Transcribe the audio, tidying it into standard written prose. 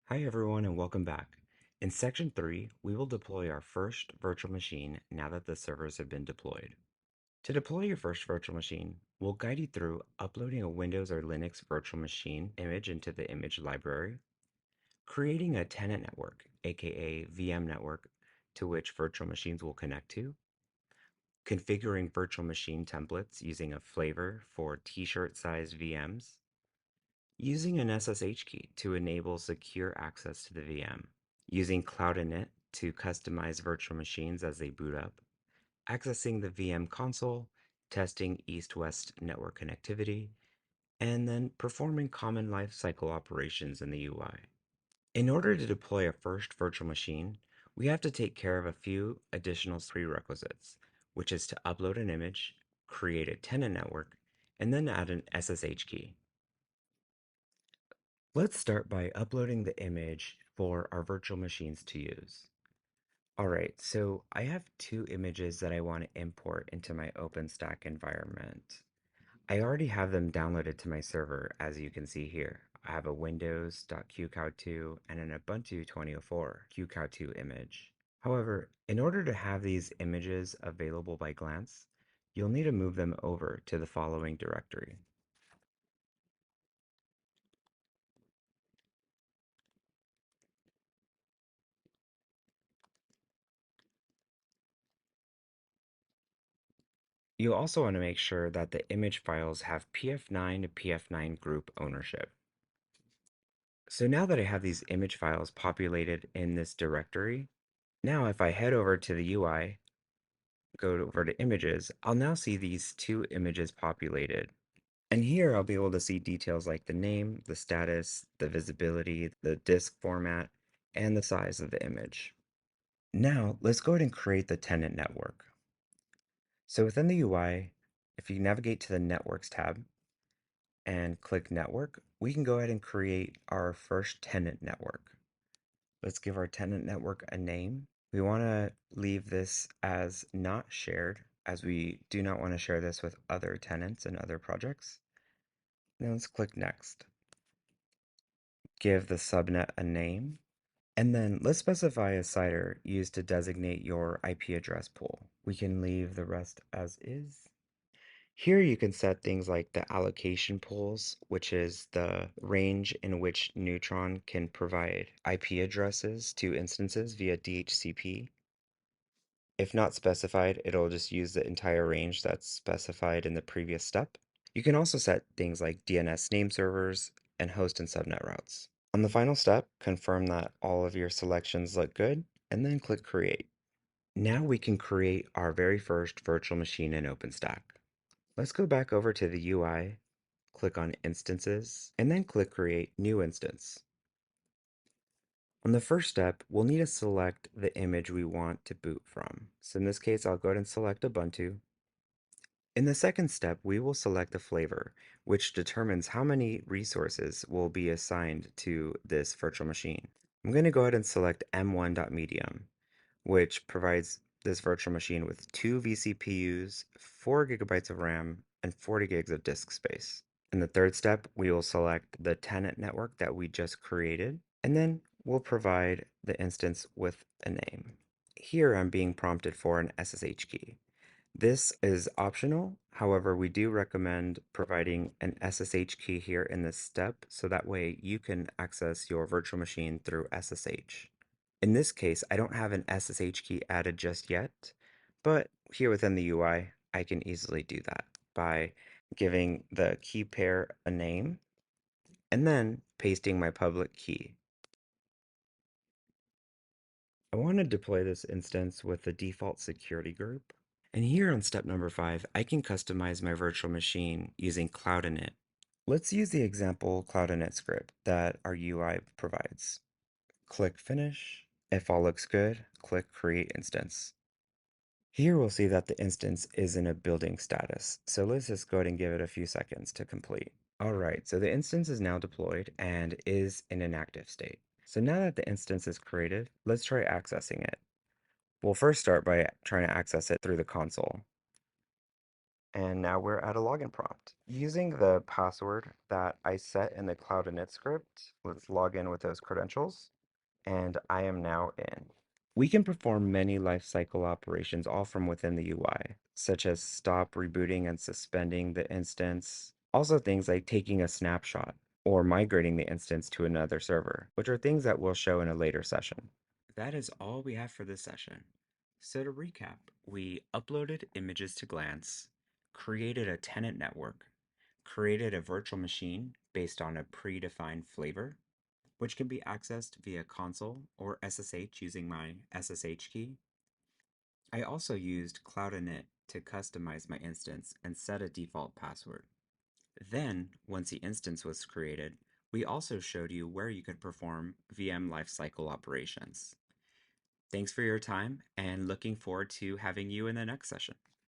Hi everyone and welcome back. In section 3, we will deploy our first virtual machine now that the servers have been deployed. To deploy your first virtual machine, we'll guide you through uploading a Windows or Linux virtual machine image into the image library, creating a tenant network, aka VM network, to which virtual machines will connect to, configuring virtual machine templates using a flavor for t-shirt sized VMs, using an SSH key to enable secure access to the VM, using cloud-init to customize virtual machines as they boot up, accessing the VM console, testing east-west network connectivity, and then performing common lifecycle operations in the UI. In order to deploy a first virtual machine, we have to take care of a few additional prerequisites, which is to upload an image, create a tenant network, and then add an SSH key. Let's start by uploading the image for our virtual machines to use. All right, so I have two images that I want to import into my OpenStack environment. I already have them downloaded to my server, as you can see here. I have a windows.qcow2 and an Ubuntu 2004 qcow2 image. However, in order to have these images available by glance, you'll need to move them over to the following directory. You'll also want to make sure that the image files have PF9 to PF9 group ownership. So now that I have these image files populated in this directory, now if I head over to the UI, go over to images, I'll now see these two images populated. And here I'll be able to see details like the name, the status, the visibility, the disk format, and the size of the image. Now let's go ahead and create the tenant network. So within the UI, if you navigate to the Networks tab, and click Network, we can go ahead and create our first tenant network. Let's give our tenant network a name. We want to leave this as not shared, as we do not want to share this with other tenants and other projects. Now let's click Next. Give the subnet a name, and then let's specify a CIDR used to designate your IP address pool. We can leave the rest as is. Here you can set things like the allocation pools, which is the range in which Neutron can provide IP addresses to instances via DHCP. If not specified, it'll just use the entire range that's specified in the previous step. You can also set things like DNS name servers and host and subnet routes. On the final step, confirm that all of your selections look good, and then click Create. Now we can create our very first virtual machine in OpenStack. Let's go back over to the UI, click on Instances, and then click Create New Instance. On the first step, we'll need to select the image we want to boot from. So in this case, I'll go ahead and select Ubuntu. In the second step, we will select the flavor, which determines how many resources will be assigned to this virtual machine. I'm going to go ahead and select m1.medium, which provides this virtual machine with 2 vCPUs, 4 gigabytes of RAM, and 40 gigs of disk space. In the third step, we will select the tenant network that we just created, and then we'll provide the instance with a name. Here I'm being prompted for an SSH key. This is optional, however, we do recommend providing an SSH key here in this step so that way you can access your virtual machine through SSH. In this case, I don't have an SSH key added just yet, but here within the UI, I can easily do that by giving the key pair a name and then pasting my public key. I want to deploy this instance with the default security group. And here on step number 5, I can customize my virtual machine using cloud-init. Let's use the example cloud-init script that our UI provides. Click Finish. If all looks good, click Create Instance. Here we'll see that the instance is in a building status, so let's just go ahead and give it a few seconds to complete. Alright, so the instance is now deployed and is in an active state. So now that the instance is created, let's try accessing it. We'll first start by trying to access it through the console. And now we're at a login prompt. Using the password that I set in the cloud-init script, let's log in with those credentials, and I am now in. We can perform many lifecycle operations all from within the UI, such as stop, rebooting, and suspending the instance. Also things like taking a snapshot or migrating the instance to another server, which are things that we'll show in a later session. That is all we have for this session. So to recap, we uploaded images to Glance, created a tenant network, created a virtual machine based on a predefined flavor, which can be accessed via console or SSH using my SSH key. I also used cloud-init to customize my instance and set a default password. Then, once the instance was created, we also showed you where you could perform VM lifecycle operations. Thanks for your time and looking forward to having you in the next session.